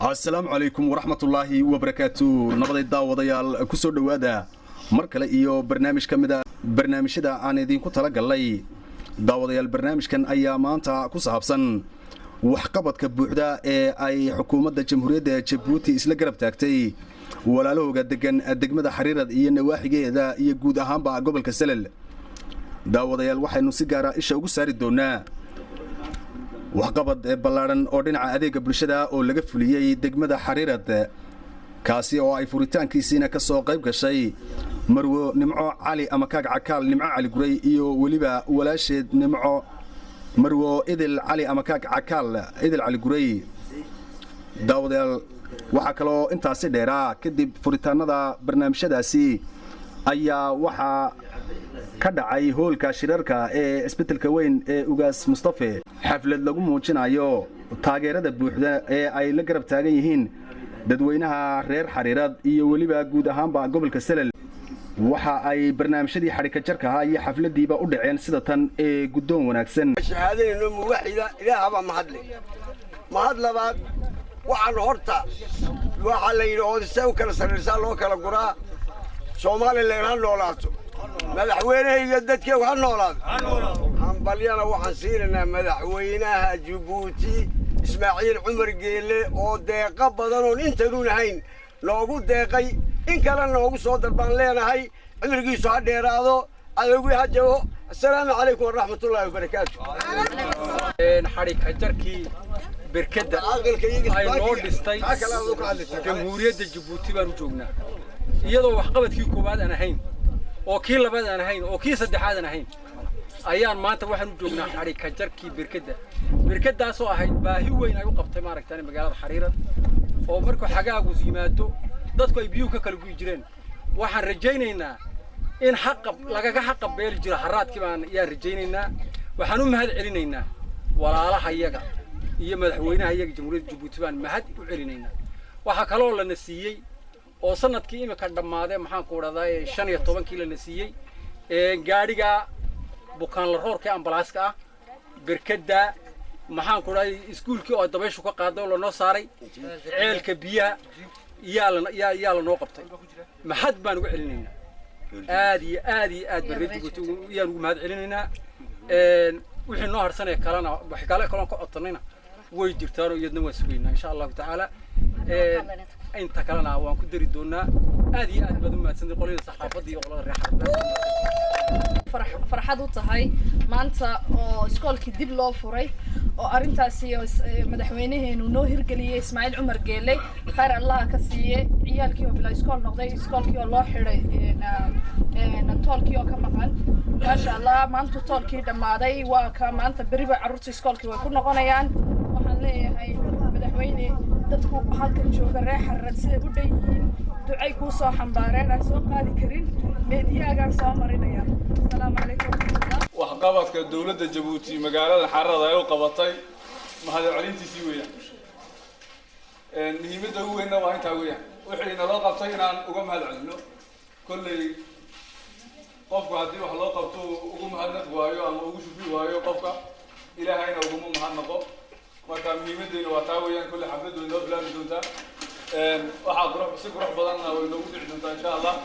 السلام عليكم ورحمة الله وبركاته. نبضي داوديال كسر دوادا مركلة إيو برنامج كمدا برنامج دا عن دين كتلا قلي داوديال برنامج كان أيامان تا كسحبسن وحقبت كبوحدا أي حكومة الجمهورية جيبوتي إسلا قرب تاكتي ولا له قد كان الدقمة حريرة إيه النواحي دا يجود أهم بقى قبل كسلل داوديال waxay nu si gaar ah isha ugu saari doonaa waxqabad ballaaran oo dhinaca adeega bulshada oo laga fuliyay degmada Xariirad kaasi oo ay furitaankiisina ka soo qayb gashay Marwo Nimco Cali ama Kaag Cakaal Nimco Cali Guray iyo waliba walaasheed Nimco Marwo Idil Cali ama Kaag Cakaal Idil Cali Guray daawadayaal waxa kale oo intaasi dheeraa kadib furitaanada barnaamijyadaasi ayaa waxa ka dhacay hoolka shirarka ee isbitaalka weyn ee Ugaas Mustafa xaflad lagu muujinayo taageerada buuxda ee ay la garab taagan yihiin dadweynaha reer Xariirad iyo waliba guud ahaanba gobolka Salal waxa ay barnaamijyadii xarika jarka iyo xafladiiba u dhaceen sida tan ee gudoon wanaagsan shahaadayno muwaxida ilaahaba mahad labaad waxaan horta waxa la yiraahdo isagu kala sarreeyay loo kala guraa Soomaaliland ha noolaato madaxweynaha dadka waxa noolaad hambalyana waxaan siinaa madaxweynaha Djibouti Ismaaciil Cumar Geele oo deeqa badan oo intaanu lahayn loogu deeqay in kala loogu soo darbaan leenahay cimrigiisu ha dheeraado adeegu ha jawo assalaamu calaykum waraxmatullaahi wabarakaatuh xarika jarkii berkada ay noo dhistay jamhuuriyadda Djibouti baan u joognaa iyadoo waxqabadkii koowaad aan ahayn oo kii labaad aan ahayn oo kii saddexaad aan ahayn ayaan maanta waxaan u joognaa xarika jarkii berkadaas oo ahayd baahi weyn ay u qabtay maaragtay magaalada Xariirad oo markuu xagaagu yimaado dadku ay biyo ka kala guy jireen waxaan rajaynaynaa in lagaga xaqab beel jiro haraadkii baan yaa rajaynaynaa waxaan u mahad celinaynaa walaalaha iyaga iyo madaxweynaha iyaga jamhuuriyadda Djibouti baan mahad u celinaynaa waxa kale oo la nasiiyay oo sanadkii imika dhamaaday maxaan ku wadaay 15 la nasiiyay gaariga bukaan la roorka ambalaaska ah berkada maxaan ku wadaay iskuulkii oo dabayshu ka qaado la noo saaray ceelka biyaha yaa la noo qabtay mahad baan ugu celinaynaa aad baan ugu mahad celinaynaa wixii noo harsanay kalena wax kale ka codsanayna way jirtaan oo iyadna waa sugeynaa insha Allah ta'ala inta kalena waan ku dari doonaa aad iyo aad baad u mahadsantahay qolada saxaafadda iyo qolada reer Xariirad farxad u tahay maanta oo iskoolkii dib loo furay oo arintaasi madaxweynaheenu noo hirgeliyay Ismaaciil Cumar Geele khayr Allah ka siiyay ciyaalkii oo bilaa iskool noqday iskoolkii oo loo xiray toolkii oo ka maqan ma sha Allah maanta toolkii dhamaaday waa ka maanta bariba carruurta iskoolkii way ku noqonayaan waxaan leeyahay madaxweyne dadku halkan jooga reer Xariirad sida u dhayihiin ducay ku soo xambaareen aan soo qaadi karin meediyaagan soo marinaya assalaamu calaykum waxqabadka dawladda Djibouti magaalada Xariirad ay u qabatay mahad celintiisii weeyaan muhiimadda ugu weyn waa inta weeyaan wixii naloo qabtay inaan uga mahad celino kullay qofku haddii wax loo qabto ugu mahadnaq waayo ama ugu shukri waayo qofka ilaahayna ugu mahadnaqo marka muhiimaddeena waa taa weeyaan kullay xafladdu inoo bilaabi doontaa waxaa si qurux badanna way noogu dhici doontaa insha Allah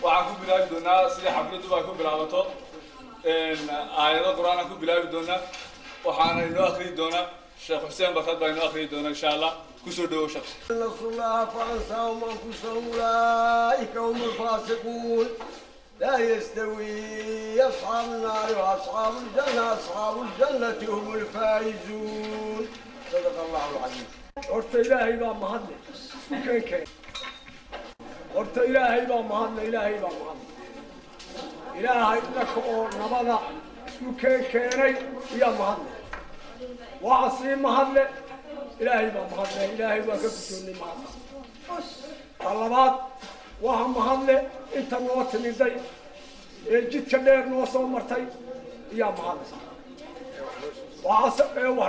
waxaan ku bilaabi doonaa sida xafladdu ay ku bilaabato aayado quraan ku bilaabi doonaa waxaana inoo akhriyi doonaa Sheekh Xuseen Barkad baa inoo akhriyi doonaa insha Allah ku soo dhawo shakhsi Allah fa'ansaahum anfusahum ulaa'ika humul faasiquun لا يستوي أصحاب النار وأصحاب الجنة هم الفائزون صدق الله العظيم horta ilaahay baa mahadle keenkeen horta ilaahay baa mahadle ilaahay dadka oo nabada isku keenay iyo mahadle waa si mahadle ilaahay baa mahadle ilaahay waa ka guddoonay mahadle talabaad waa mahadle inta noo timiday ee jidka dheer noo soo martay iyo mahadle waa wax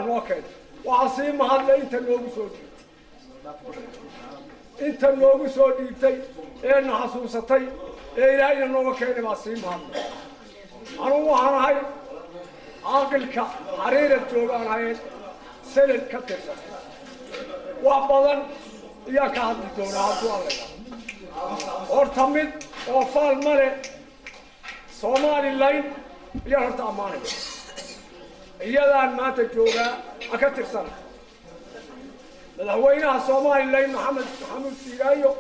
noo keenay وعصي محل أنت نوغو سوديتي إن حسوستي إلهي نوغو كيني وعصي محل أنا وحنا هاي عاقل حريرة جوغان هاي سلل كتر وعبداً إياك هذا الدورة هذا أرتمد وفال ملء صومالي الليل يرت أمانة إياه ما تجوجا أكثر سنة مدحوينها صومالي الليل محمد سيرايو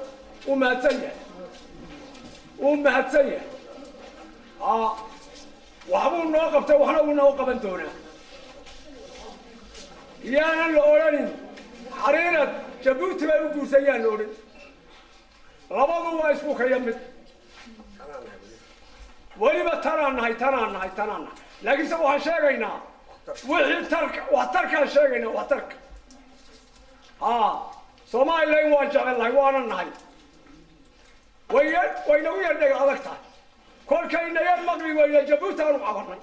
وما تسيح وحبون نوقفته وحنا ونوقف دونا يانا الأولين حريرة جبوتي ما يقول سيان الأولين ربضوا اسمك يمت ولما ترانا لكن سوى شيئا وحي ترك شيئا صومالي اللي واجه الله وانا النهي وينو يردق عدكتها كل كاين يا مغرب ويا جبوت أنا عبرنا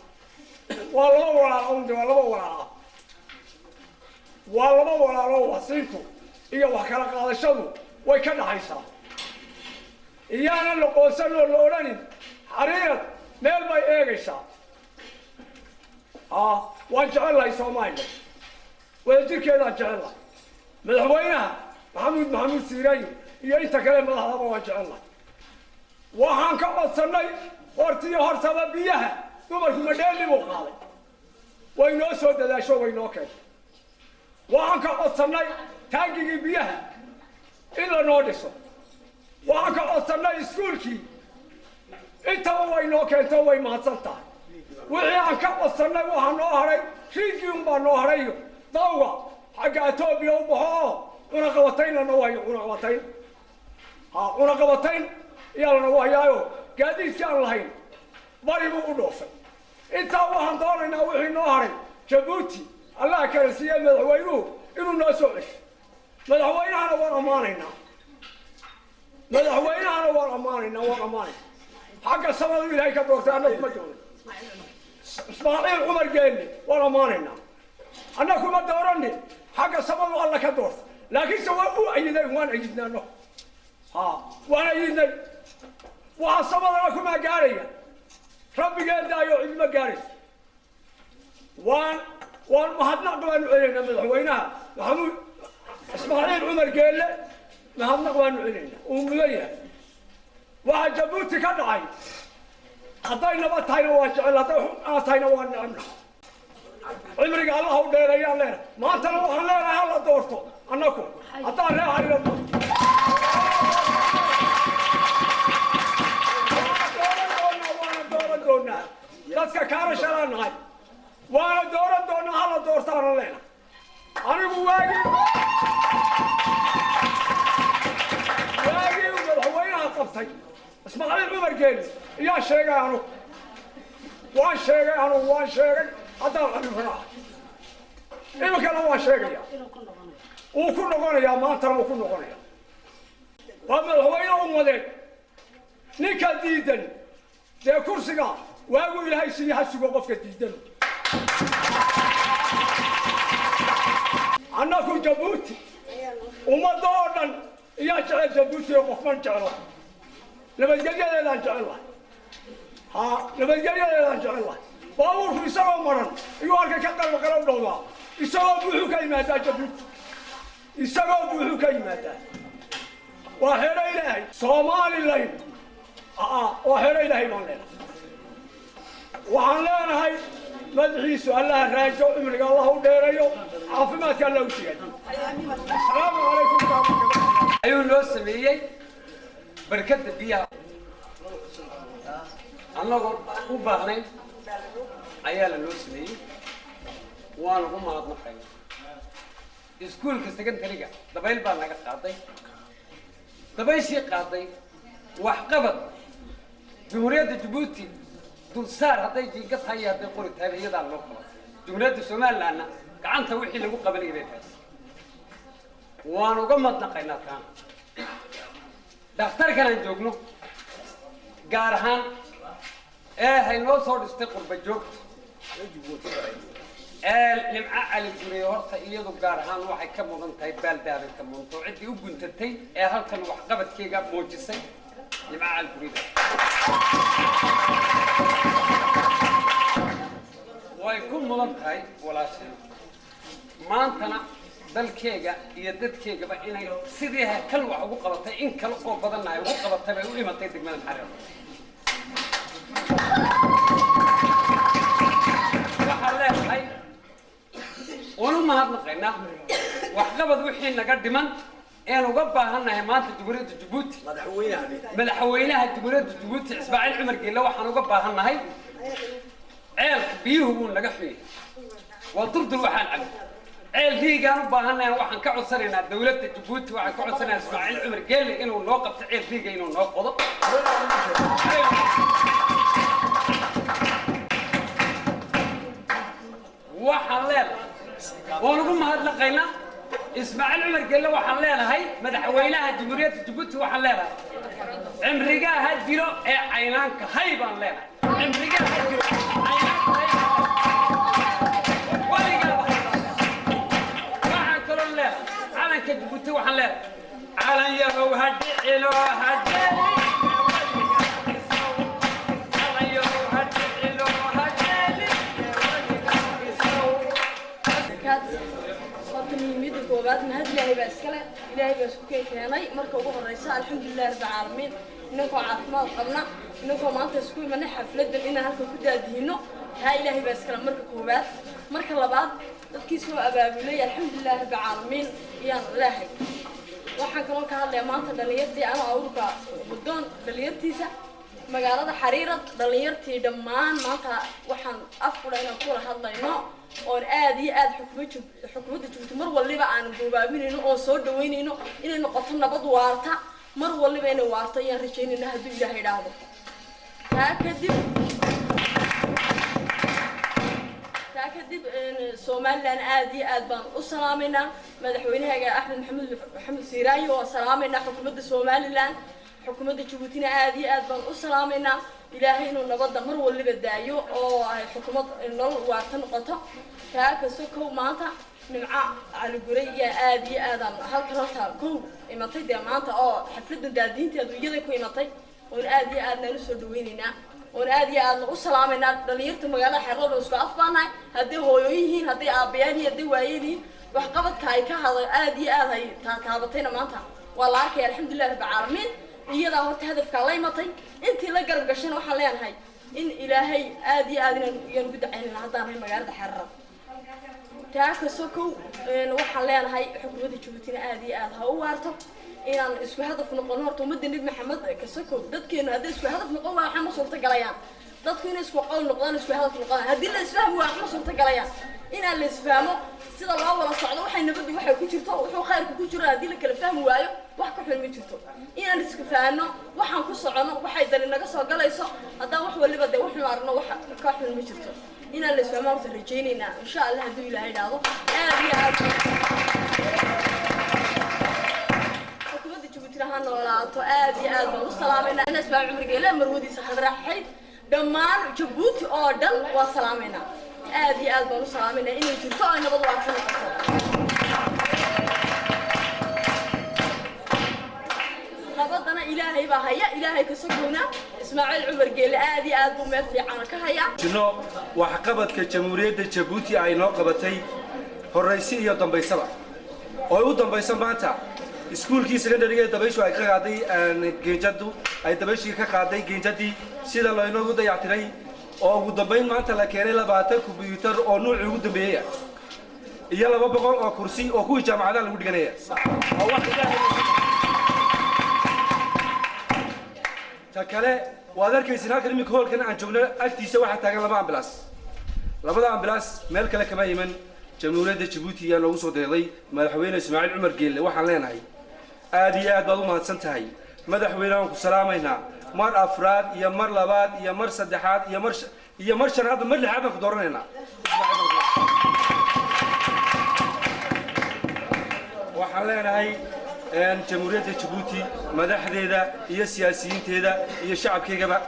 والله ولا وصيته إيه وحكى لك هذا الشغل ويكنا حيسا إيانا اللي قوسنا الأولاني حريرة ميل باي إيجيسا وانجعل الله يسومايله ويجير كذا انجعل الله مدحوينها محمود سيراي إيه انت كلام مدحوها وانجعل الله waxaan ka codsanay hortii horsaba biyaha dumarku ma dheeli buu qaaday way noo soo dadaasho way noo keentay waxaan ka codsanay taangigii biyaha in la noo dhiso waxaan ka codsanay iskuulkii intaba way noo keentay way mahadsan tahay wixii aan ka codsanay waxaa noo haray riigii unbaa noo haray dawga xagga Itoobiya u baxo cunaqabatayn lana waayo cunaqabatayn يلا ويايو قاعدين كان لهين باري بو دوفay inta waxaan doonaynaa wixii noo haray Djibouti Allah ka rasiyo madaxweynuhu inuu noo soo cesho madaxweynahana waan amaanaynaa xagga samada ilaahay ka doortay annagu ma doonin Ismaaciil Umar Geelle waan amaanaynaa annagu ma dooranin xagga samada Allah ka doortay laakiin sawaa u ayiday waan ayidnaano waan ayidnay وعصبنا لكم أجارية ربي قال دايو علم أجاري وان مهدنا قوان علينا مدحوينها محمود إسماعيل عمر قال له مهدنا قوان علينا ومليه واحد جبوتي كان عاي أعطينا بطاينا واجعل أعطينا وان نعمنا عمري قال الله ودير يا الله ما تلو علينا هلا دورته أنكم أعطانا علينا dadka kaara shalaanahay waana dooran doonaa hala doortaan leena anigu waagi madaxweynaha qabtay Ismaaciil Umar Geelle yaa sheegay anu waan sheegay haddaan anifraa imikana waan sheegaya uu ku noqonayaa maantana uu ku noqonayaa waa madaxweyne ummadeed ninka diidan dee kursiga waagu ilaahay si hasugo qofka diidan annaku Djibouti ummadoodan iyo jecel Djibouti qofman jecelo nabadgelyadeedaan jecelahay baabuurku isagoo maran iyo halka ka qalba kala dhowdaa isagoo buuxu ka yimaadaa Djibouti waa heer ilaahay Soomaaliland waa heer ilaahay baan leenahay waxaan leenahay madaxiisu Allah raajo umriga Allah u dheereeyo caafimaadka Allah u siiyo assalaamu calaykum ayuu loo sameeyay barkada biyaha annagoo u baahnay ayaa la loo sameeyay waan ugu mahadnaqay iskuulka secondary-ga dabayl baa naga qaaday dabayshii qaaday wax qabad jumhuuriyadda Djibouti dulsaar hadday jiga tahay hadday qori tahay iyada loo qabo jumhuuriyadda Soomaaliland gacanta wixii lagu qabanayay bay tahay waan uga madnaqaynaa taan dhakhtarkan aan joogno gaar ahaan hay noo soo dhistay qurba joogta nimca cali guriye horta iyadu gaar ahaan waxay ka mudan tahay baaldaaday ka mudanto ciddii u guntatay ee halkan wax qabadkeyga muujisay nimca cali guriye way ku mudan tahay walaashay maantana dalkeega iyo dadkeegaba inay sidii kal wax ugu qabatay in kale oo badanna ay ugu qabatay bay u imatay degmada Xariir waxaan leeyahay wanu mahadnaqaynaa waxqabad wixii naga dhiman een uga baahannahay maanta dowladda Djibouti madaxweynaha dowladda Djibouti Ismaaciil Cumar Geelle waxaan uga baahannahay ceelka biyuhu wuu naga xiyay wadurdur waxaan cabay ceel riigaan u baahannahay waxaan ka codsanaynaa dowladda Djibouti waxaan ka codsanaynaa Ismaaciil Cumar Geelle inuu noo qabto ceel riiga inuu noo qodo waxaan leeyahay waan ugu mahadnaqaynaa Ismaaciil Cumar Geelle waxaan leeyahay madaxweynaha Jamhuuriyadda Djibouti waxaan leeyahay cimrigaa ha jiro ee caynaanka hay baan leeyahay cimrigaa ha jiro caynaanka hay waligaa waxaan kaloo leeyahay calanka Djibouti waxaan leeyahay calan yahow ha dhicilo ha koobaad mahad ilaahay baa iskale ilaahay baa isku keenay marka ugu horeysa alxamdulillaah rabbil caalamiin inagoo caafimaad qabna inagoo maanta isku imanay xafladan inaan halka ku daadihino taa ilaahay baa iskale marka koobaad marka labaad dadkii soo abaabulay alxamdulillaah rabbil caalamiin iyaan ilaahay waxaan kaloo ka hadlayaa maanta dhalinyartii ana awrka wadoon dhalinyartiisa magaalada Xariir dhalinyartii dhammaan maanta waxaan afkula inaan kula hadlayno oo aad iyo aad xukuumadda Djibouti mar waliba aan go'aaminayno oo soo dhaweynayno inay noqoto nabad waarta mar waliba inay waarto ayaan rajaynayna haddii Ilaahay dhaahdo taa kadib Soomaaliland aad iyo aad baan u salaameynaa madaxweynaha Axmed Maxamed Siiraayo oo salaameynaa xukuumadda Soomaaliland xukuumadda Djibouti aad iyo aad baan u salaameynaa ilaahay inuu nabadda mar waliba daayo oo ay xukuumad nolol waarta noqoto taa ka soo kow maanta nimca cali guray iyo aad iyo aad halka kow imatay maanta oo xafladda daadiinteedu iyada ku imatay oo aad iyo aad nala soo dhaweynaynaa oo aad iyo aad u salaameynaa dhalinyarta magaalada Xariir oo isku afbaanay hadii hooyooyihiin hadii aabayaan hadii waayeeliin wax qabadka ay ka hadal aad iyo aad ay taabatayna maanta waa la arkay alxamdulillaah rabbil caalamiin iyada horta hadafka la imatay intii la garab gashan waxaan leenahay in ilaahay aad iyo aad inaan ku dacaynaa hadaan magaalada Xariir taa ka soo kow waxaan leenahay xukuumadda Djibouti aad iyo aad ha u waarto inaan isku hadaf noqono horta ummadda Nabi Maxamed ka soo kow dadkeena hadii isku hadaf noqon waxa ma suurta galayaan dadku inay isku qowl noqdaan isku hadaf noqdaan hadii la isfahmo waxa ma suurta galayaan inaan la isfahmo sida loo wada socdo waxay nabaddu waxay ku jirto wuxuu khayrku ku jiro hadii la kala fahmi waayo wax ka xun ma jirto inaan isku faano waxaan ku socono waxay dali naga soo galayso haddaan wax waliba de waxnu arno wax ka xun ma jirto inaan la isfahmo oo rajaynayna insha Allah hadii Ilaahay dhaado aad iyo aad xukuumadda Djibouti ha noolaato aad iyo aad baan u salaameynaa in Ismaaciil Cumar Geelle marwadiisa Xadraxayd dhammaan Djibouti oo dhan waa salaameynaa aad iyo aad baan u salaameynaa inay jirto ay nabad waarta noqoto nabadana ilaahay baa haya ilaahay ka suguna Ismaaciil Cumar Geelle aad iyo aad buu meel fiican ka haya jino wax qabadka Jamhuuriyadda Djibouti ay noo qabatay horeysi iyo dambeysaba oo u dambaysa maanta iskuulkii secondary dabayshu ay ka qaaday geejadu ay dabayshii ka qaaday geejadii sida loo inoo dayactiray oo ugu dambeyn maanta la keenay 20 kumbuyuutar oo nooc ugu dambeeyay iyo 200 oo kursi oo ku jaamacadaha lagu dhiganaya oo wax kale waad arkaysan halkan imika hoolkan aan joogno agtiisa waxa taagan labada ambulance meel kale kama yiman Jamhuuriyadda Djibouti ayaa loogu soo deeqay madaxweyne Ismaaciil Cumar Geelle waxaan leenahay aad iyo aad baad u mahadsan tahay madaxweynaha ku salaameynaa mar afraad iyo mar labaad iyo mar saddexaad iyo mar shanaad mar lixaad ku dooranayna waxaan leenahay Jamhuuriyadda Djibouti madaxdeeda iyo siyaasiyiinteeda iyo shacabkeegaba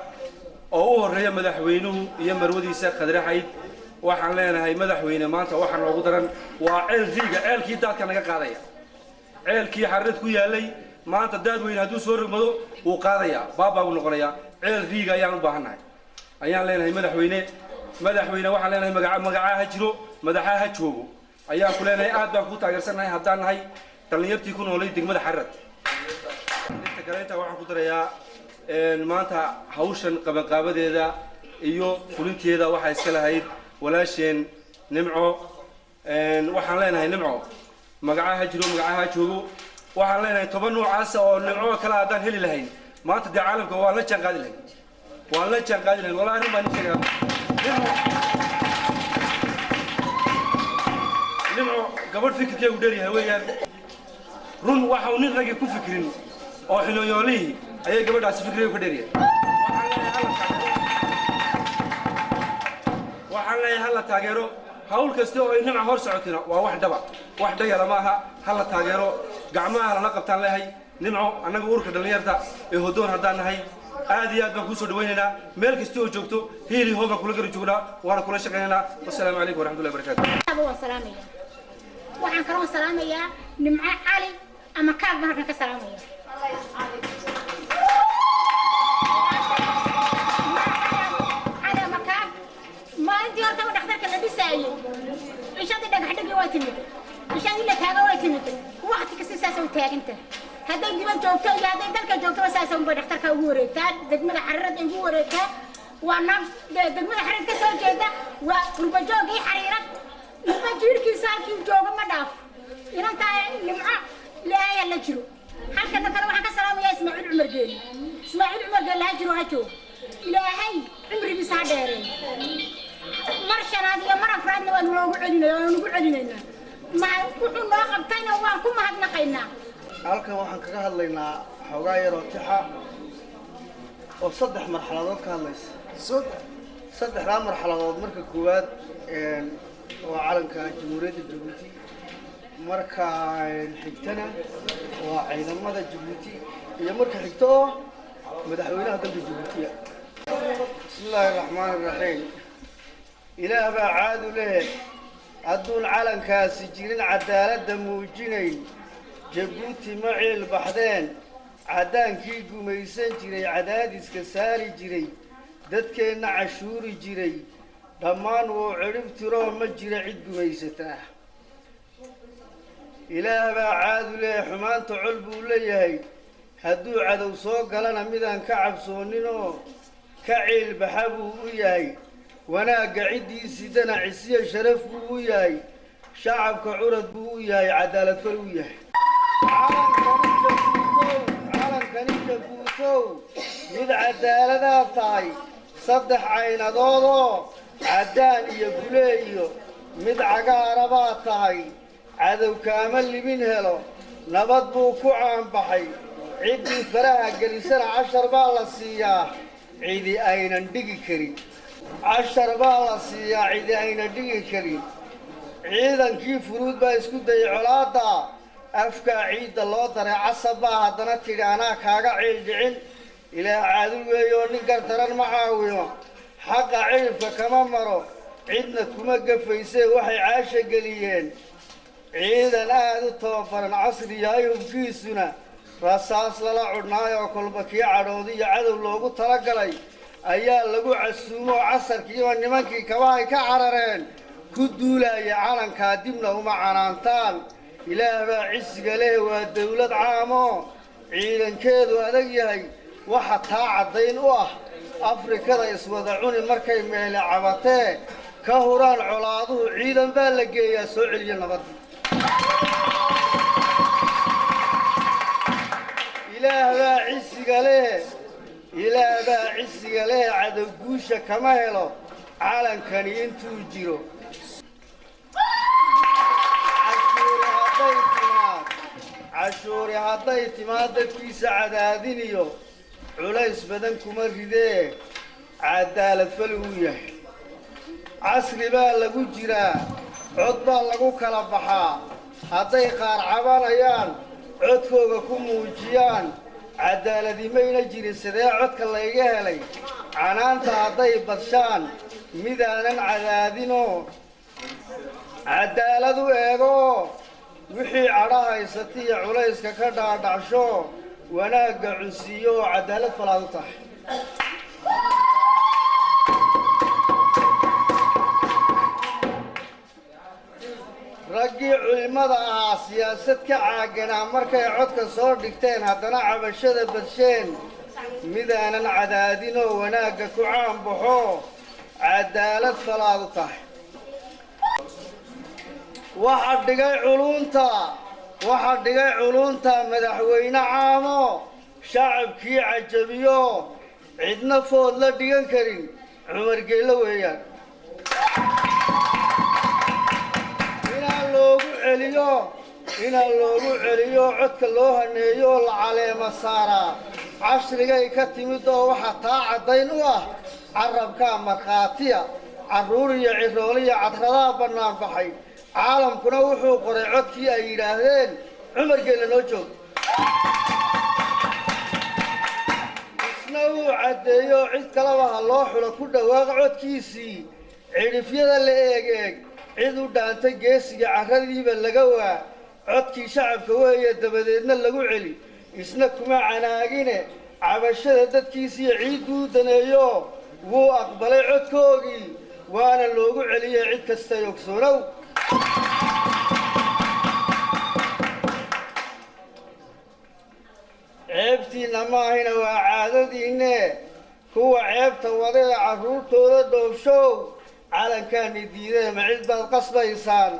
oo u horeeya madaxweynuhu iyo marwadiisa Xadraxayd waxaan leenahay madaxweyne maanta waxaan ugu daran waa ceelkii daadka naga qaadaya ceelkii Xariir ku yaalay maanta daadweyne hadduu soo rogmado uu qaadaya baabaa uu noqonaya ceel riiga ayaan u baahanahay ayaan leenahay madaxweyne waxaan leenahay magaca ha jiro madaxa ha joogo ayaan ku leenahay aad baan ku taageersanahay haddaan nahay dhalinyartii ku noolay degmada Xarad inta kale inta waxaan ku darayaa maanta hawshan qabanqaabadeeda iyo fulinteeda waxa iska lahayd walaasheen Nimco waxaan leenahay Nimco magacaha jiro magacaha joogo waxaan leenahay 10 noocaas oo Nimco kala hadaan heli lahayn maanta de caalamka waa la jaan qaadi lahayn walaal ma ni sheegaa Nimco gabadh fikirkeedu dheer yahay weeyaan run waxa uu nin rag ku fikirin oo xilooyoolii ayay gabadhaas fikirkeedu ka dheer yahay waxaan leeyahay hal taageero hawl kasta oo ay Nimco hor socotina waa wax dhaba wax dhayala maaha hal taageero gacmaha la qabtaan leeyahay Nimco anaga urka dhalinyarta ee hodoon hadaan nahay aad iyo aad baan ku soo dhaweynaynaa meel kasta oo joogto heeli hooga kula gar joognaa waana kula shaqeynaa wassalaamu calaykum waraxmatullaahi wabarakaatuh waxaan kaloo salaamayaa Nimco Cali ama kaag baan ka salaamayaa على مكان ما عندي أرتب دكتور كلا بيساعي إيش هذا دكتور حدقي واتني إيش هذا اللي تاجا واتني وقت كسر سوي تاج أنت هذا يجيب جوكتو يا هذا يدرك جوكتو بس أسوي بدكتور كوري تاد دكتور حرر كوري تاد وأنا دكتور حرر كسر جدا وربجوجي حريرة ربجير كيساكي جوجا ما داف إذا تا لمع لا يلا جرو halka dadka waxa ka salaamaya Ismaaciil Umar Geeli Ismaaciil Umar Geeli ha jiro hajo ilaahay umrigiisa dheereen mar shanaad iyo mar afraadna waan loogu celinaynaa ma wuxuu noo qabtayna waan ku mahadnaqaynaa halkan waxaan kaga hadlaynaa xogaa yar oo tixa oo saddex marxaladood ka hadlaysa saddexda marxaladood marka koowaad waa calanka Jamhuuriyadda Djibouti marka xigtana waa ciidamada Djibouti iyo marka xigto madaxweynaha dalka Djibouti bismillaahir rahmaanir rahiim ilaaha baa caad u leh adduun calankaasi jirin cadaalada muujinay Djibouti ma ceel baxdeen cadaankii gumaysan jiray cadaadiska saari jiray dadkeena cashuuri jiray dhammaan wuu cirib tiro ma jira cid gumaysata إله بعاد له حمان تعلب وليه هدو عدو صوق لنا ميدان كعب صونينو كعيل بحبو وياي وانا قعدي سيدنا عسية شرف وياي شعب كعرض وياي عدالة فروياي عالم كنيجة بوتو ميد عدالة طاي صدح عين ضوضو عدان يقوليو ميد عقاربا طاي عدو كامل من هلو نبض بوكو عن بحي عيدي فراها قليسان 10 بالا السياح عيدي اين ندقي كري 10 بالا السياح عيدي اين ندقي كري عيدا كيف فرود با اسكو داي علادا افكا عيد الله دري عصبا هدنا تيري انا كاغا عيل جعل الى عادل ويو نقر تران معاويو حق عيفا كما مرو عيدنا كما قفيسي وحي عاشا قليين عيدا aad u tababaran casriyahay hubkiisuna rasaas lala cunaayo oo kolbakii cadhoodi iyo cadow loogu talagalay ayaa lagu casuumo casarkii oo nimankii kabahay ka carareen ku duulaya calanka dibna uma canaantaan ilaah baa cisiga leh waa dawlad caamo ciidankeedu adag yahay waxa taa cadayn u ah Afrikada iswada cuni markay meel cabatee ka huraan colaaduhu ciidan baa la geeyaa soo celiya nabad إله با عسق له عدو قوشة كما هلو عالم كان ينتو جيرو عشوري هدايت مادك في سعدادينيو علايس بدنكم الرديه عدالة فلوية عصري با لغو جيرا عضبا لغو كالبحا هداي قار عبانيان codkooga ku muujiyaan cadaaladii mayna jirin sidee codka layga helay canaanta hadday badshaan midaanan cadaadino cadaaladu eego wixii cadha haysatay iyo culayska ka dhaadhacsho wanaagga cunsiiyo oo cadaalad falaad u tahay raggii culimada ahaa siyaasad ka caaganaa markay codka soo dhigteen haddana cabashada badsheen midaanan cadaadinoo wanaagga ku caanbaxo cadaalad falaad u tahay waxaa dhigay culunta madaxweyne caamo shacabkii cajabiyo cidna food la dhigan karin cumar geelle weeyaan inaan loogu celiyo codka loo haneeyo la caleema saaraa cashrigay ka timid oo waxaa taa caddayn u ah carabkaa markhaatiya carruur iyo cirooliya cadradaa bannaan baxay caalamkuna wuxuu qoray codkii ay yidhaahdeen cumar geelle noo joog isna wuu caddeeyo cid kaleba ha loo xulo ku dhawaaq codkiisii cidhifyada la eeg cid u dhaantay geesiga carradiiba laga waa codkii shacabka weeye dabadeedna lagu celi isna kuma canaagine cabashada dadkiisiiyo ciidduu daneeyo wuu aqbalay codkoogii waana loogu celiyey cid kasta ogsoonow ceebtiinna maahina waa caadadiinne kuwa ceebta wada ee carruurtooda dhoofshow calankaani diidee ma cid baad qasbaysaan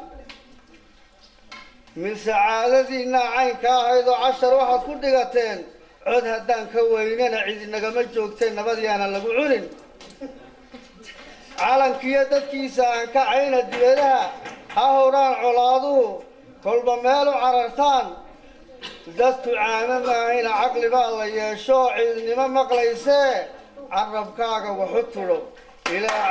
mise caadadiinna caynka ahayd oo cashar waxaad ku dhigateen cod haddaan ka weynana cidinagama joogteen nabad yaana lagu cunin calankiyo dadkiisa aan kacayna dibadaha ha howdhaan colaaduhu kolba meel u carartaan dadku caamo maahayna caqli baa la yeesho ciidnimo maqlaysee carabkaaga waxu tulo ilaa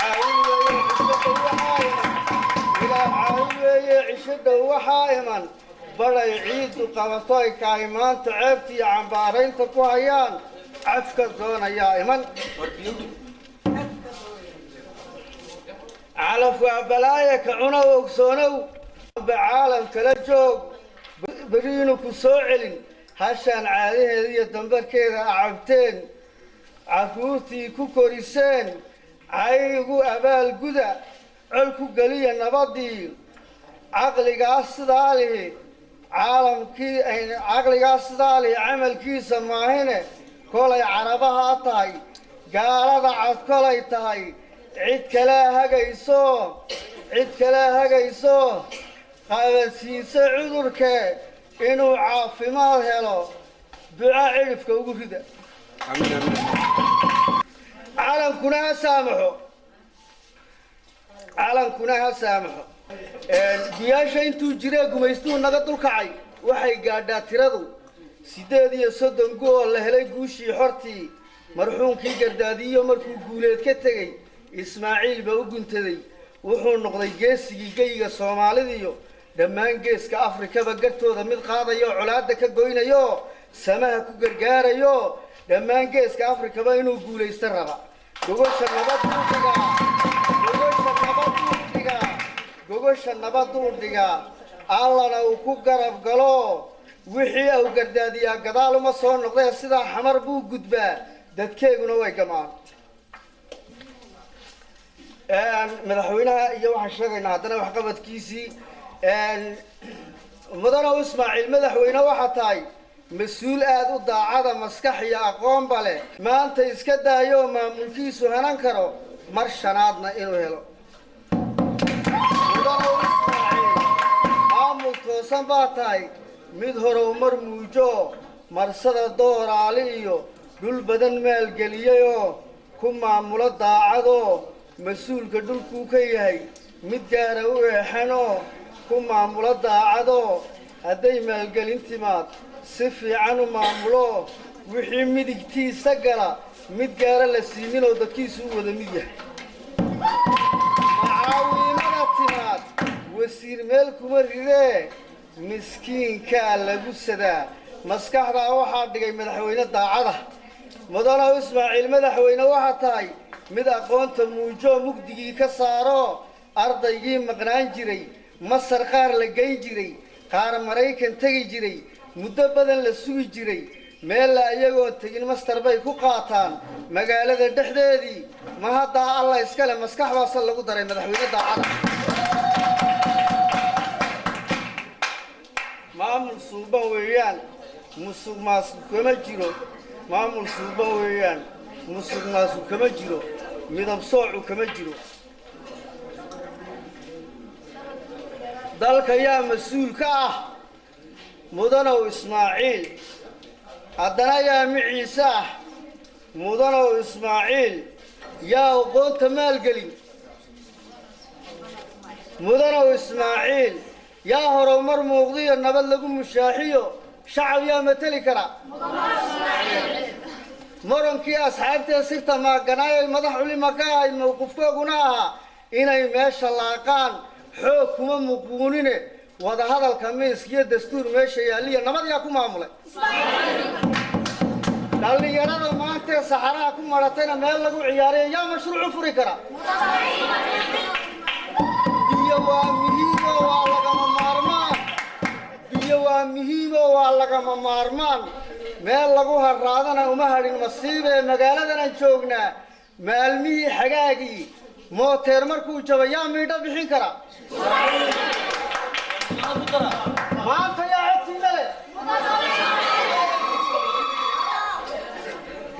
caawin weeye cisho dhow waxaa iman badhay ciiddu qabato ay kahay maanta ceebtiiyo cambaaraynta ku hayaan cafka doonayaa iman calaf waa balaaya ka cunow ogsoonow amba caalam kala joog beriinu ku soo celin hashaan caadaheeda iyo dambarkeeda acabteen carruurtii ku koriseen caygu abaalguda col ku geliya nabadii caqligaas sidaa lihi camalkiisa maahine kolay carabaha tahay gaalada cad kolay tahay cid kale hagayso qabansiisa cudurkee inuu caafimaad helo duca cidhifka ugu rida calankuna ha saamaxo guyaasha intuu jiree gumaystuhu naga dulkacay waxay gaadhaa tiradu 38 gu oo la helay guushii xortii marxuumkii gardaadiyo markuu guuleed ka tegey ismaaciil baa u guntaday wuxuu noqday geesigii geyiga soomaalidiyo dhammaan geeska afrikaba gartooda mid qaadayo colaadda ka goynayo samaha ku gargaarayo dhammaan geeska afrikaba inuu guulaysta raba gogosha nabaduu dhigaa allana uu ku garab galo wixii au gardaadiyaa gadaal uma soo noqdee sidaa xamar buu gudbaa dadkeeguna way gamaan madaxweynaha iyo waxaan sheegaynaa haddana waxqabadkiisii mudane ismaaciil madaxweyne waxaa tahay mas-uul aada u daacada maskax iyo aqoonba leh maanta iska daayo maamulkiisu hanan karo mar shanaadna inuu helo maamul toosan baa tahay mid horumar muujo marsada dooraali iyo dhul badan maalgeliyayoo ku maamulo daacadoo mas-uulka dhulkuu ka yahay mid gaara u eexanoo ku maamulo daacadoo hadday maalgelin timaad si fiican u maamulo wixii midigtiisa gala mid gaara la siininoo dadkiisu u wada mid yahay macaawiimada timaad wasiir meel kuma ridee miskiinkaa lagu sadaa maskaxdaa waxaa dhigay madaxweyne daacada mudane ismaaciil madaxweyne waxaa tahay mid aqoonta muujo mugdigii ka saaro ardaygii maqnaan jiray masar qaar la geyn jiray qaar maraykan tegi jiray muddo badan la sugi jiray meella iyagoon tegin mastar bay ku qaataan magaalada dhexdeedii ma haddaa alla iskale maskax baase lagu daray madaxweyne daacada maamul suuban weeyaan musuq maasuq kama jiro maamul suuban weeyaan musuq maasuq kama jiro midab soocu kama jiro dalka yaa mas-uul ka ah mudanow ismaaciil haddana yaa miciise ah mudanow ismaaciil yaa aqoonta maalgelin mudanow ismaaciil yaa horumar muuqdiyo nabad lagu mushaaxiyo shacab yaa mateli kara marankii asxaabtee sirta maaganaayay madax culima ka ahayd mowqifkooguna ahaa inay meesha laaqaan xoog kuma muquunine wada hadalka miisk iyo dastuur meesha yaaliya nabad yaa ku maamulay dhallinyarada maantee saxaraha ku maratayna meel lagu ciyaariyo yaa mashruucu furi kara biyo waa muhiimo waa lagama maarmaan biyo waa muhiimo waa lagama maarmaan meel lagu harraadana uma hadhin masiibee magaaladanaan joognaa maalmihii xagaagii mooteer markuu jaba yaa miidho bixin kara maanta yaa codsiina leh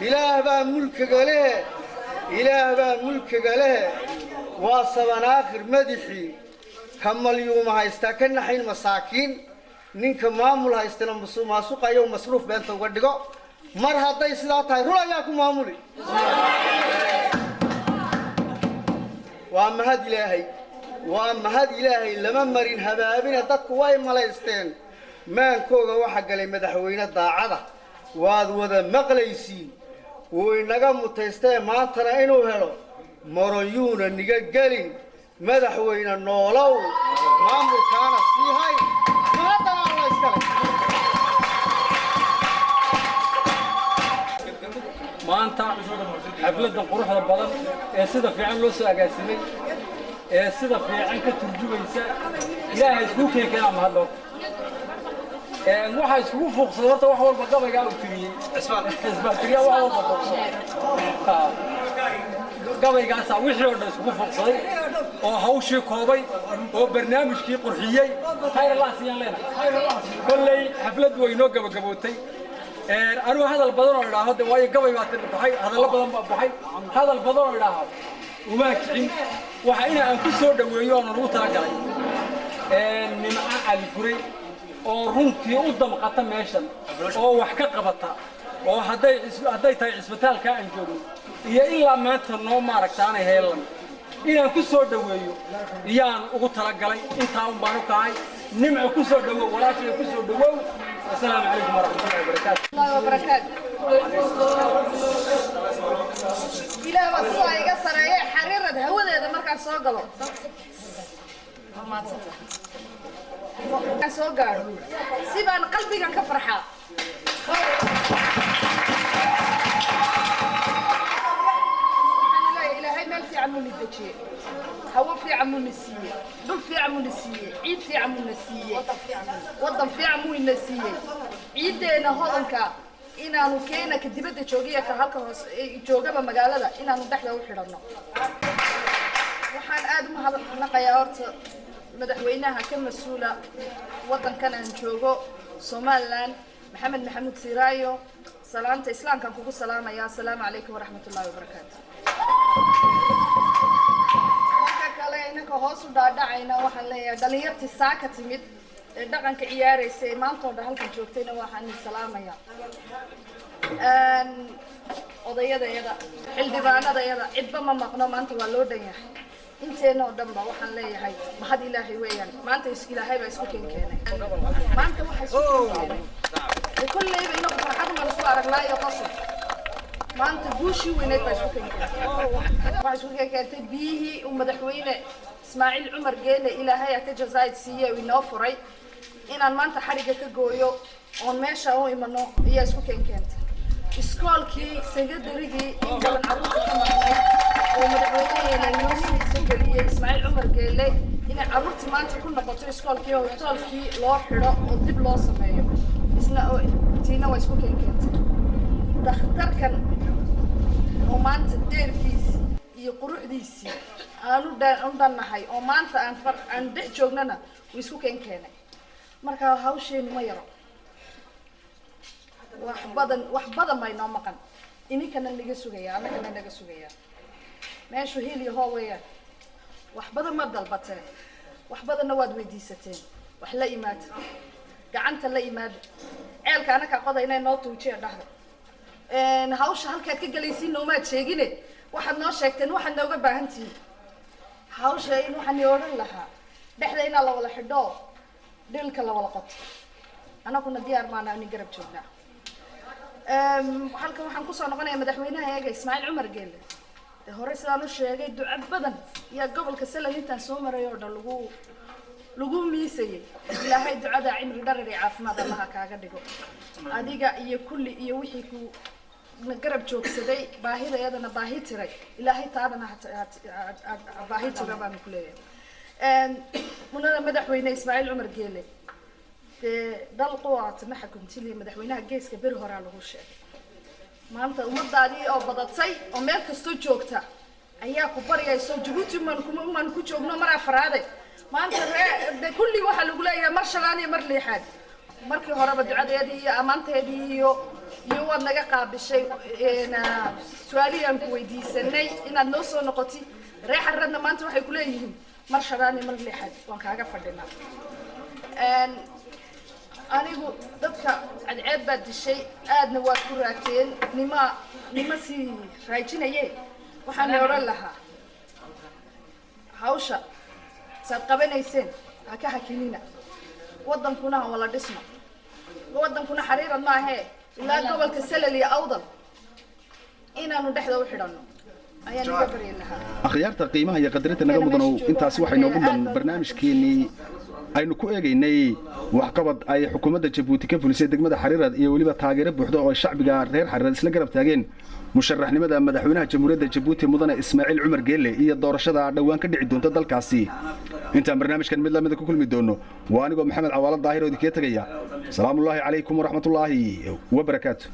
ilaah baa mulkiga leh waa sabanaakhir madaxii ka malyuuma haystaa ka naxayn masaakiin ninka maamul haystana maasuqayo masruuf beenta uga dhigo mar hadday sidaa tahay rul ayaa ku maamuli waa mahad ilaahay lama marin habaabina dadku way malaysteen maankooga waxa galay madaxweyne daacada waad wada maqlaysiin wuu inaga mutaystee maantana inuu helo marayuuna niga gelin madaxweyne noolow maamulkaana sii hay mahaddana alla iskale maanta xafladan quruxda badan ee sida fiican loo soo agaasimay ee sida fiican ka turjumaysa ilaahay isku keenay mahadlo waxa isku fuuqsaday horta wax walba gabayga uu tiriyay isbaatiriya wax walba gabaygaas wixii oo dhan isku fuuqsaday oo hawshii koobay oo barnaamijkii qurxiyay khayr allah siyan leena kullay xaflad weynoo gabagabootay أنا هذا البدن ولا هذا واي قبل ما تنبحي هذا البدن بحي هذا البدن ولا هذا وما كعين وحين أنكسر دويون روتا جاي من على الكوري أو رنتي قدام قطع ماشان أو وحكة قبطة أو هذا تاي إسبتال كائن جوري يا إلا ما تنو مارك تاني هيلن إن أنكسر دويون يان قطع جاي أنت أم باركاي نمع كسر دوي ولا شيء كسر دوي السلام عليكم ورحمة الله وبركاته. الله وبركاته. إلى بصوا يقصر يا حريرة هو ده مركز صاقله. ما تصدق. صاقر. سيبان قلبي كان كفرحة. إلى هاي ما في عمو للدجي. هو في عمو النسية، دول في عمو النسية، عيد في عمو النسية، وطن في عمو النسية، عيدنا هونكا إنا نكينا كدبت جوجية كهالك جوجا بمجالة إنا ندخل وحرنا. وحن آدم هذا نقيارت مدحوينها كمسؤولة وطن كان نجوجو سومالان محمد سيرايو سلامة إسلام كان كوكو سلامة يا سلام عليكم ورحمة الله وبركاته. إنك هوسو داعينا وحنا دليرتي ساكت ميت دقنك عياريسay maanta oo halkan joogtayna waxaan salaamaya odayadayada xildhibaanadayada cidba ma maqno maanta waa loo dhan yahay inteena oo dhanba waxaan leeyahay mahad ilaahay weeyaan maanta ilaahay baa isku keenay maanta waxa isku keenay kullayba inuu farxad ma isku aragnaa iyo qasab maanta guushii weyneed baa isku keenay waxa isku keenay bihi madaxweyne إسماعيل عمر جيلة إلى هيا كجزائر سيئة ونوفري إن المنطقة حركة كجويو ونمشى هو إمانو هي سكون كانت إسكال كي سجد رجي إن جل عروض كمان ومدعوين للناس سجلية إسماعيل عمر جيلة إن عروض ما تكون نقطة إسكال كي وطال كي لاحرة وضب لازم هي إسنا تينا وسكون كانت دختر كان ومانت الدير كيس يقرؤ ديسي أنا دان نحي أو ما أنت عن دح جوجنا ويسكو كان marka hawsheenu ma yaro wax badan bay noo maqan iminkana naga sugaya annagana naga sugaya meeshu hiil iyo hoo weeyaan wax badan ma dalbateen wax badanna waad weydiisateen wax la imaada gacanta la imaada ceelka anaka qoda inay noo tuujiyo dhahda hawsha halkaad ka galaysiin noomaad sheegine waxaad noo sheegteen waxaad nooga baahan tihiin hawsha in waxaan odhan lahaa dhexda inaa la wada xidho dhilka la wada qoto anaguna diyaar maana in garab joognaa halkan waxaan kusoo noqonayaa madaxweynaha eega Ismaaciil Cumar Geelle hore sidaan u sheegay ducad badan iyo gobolka Salad intaan soo maray oo dhan lagu miisayay ilaahay ducada cimri dheer iyo caafimaad Allah kaaga dhigo adiga iyo kulli iyo wixii ku garab joogsaday baahidayadana baahi tiray ilaahay taadana baahi tiray baan ku leeyahay munada madaxweyne Ismaaciil Cumar Geelle dal quwaat ma xakuntii madaxweynaha geeska bir hore lagu sheegay maanta ummadaadii oo badatay oo meel kasto joogta ayaa ku bariyayso Djibouti man ku joogno mar afraade maanta kulli waxa lagu leeyahay mar shalaan iyo mar leexaad markii horeba ducadeedii iyo amaanteedii iyo waad naga qaabishay su'aaliyan ku weydiisanay inaad noo soo noqotay reexaradna maanta waxay ku leeyihiin mar shalaan iyo mar leexaad waan kaaga fadhinaa anigu dadka cadceed baa dishay aadna waad ku raagteen nima sii raajinayeen waxaan oran lahaa hawsha saad qabanayseen ha ka hakinina wadankuna wala dhismo wadankuna xariirad ma ahee ilaa gobolka Salal iyo Awdal inaanu dhexda u xidhano ayaan uga bari lahaa akhyaarta qiimaha iyo qadarinta naga mudan intaas waxay noogu dhan barnaamijkeenii aynu ku eegaynay waxqabad ay xukuumadda Djibouti ka fulisay degmada Xariirad iyo waliba taageero buuxda oo shacbiga reer Xariirad isla garab taageen musharaxnimada madaxweynaha jamhuuriyadda Djibouti mudane Ismaaciil Cumar Geelle iyo doorashada dhawaan ka dhici doonta dalkaasi inta barnaamijkan mid la mid ku kulmi doono waa aniga Maxamed Cawaale Daahir oo idinka tagaya salaamu alaykum wa rahmatullaahi wa barakaatuh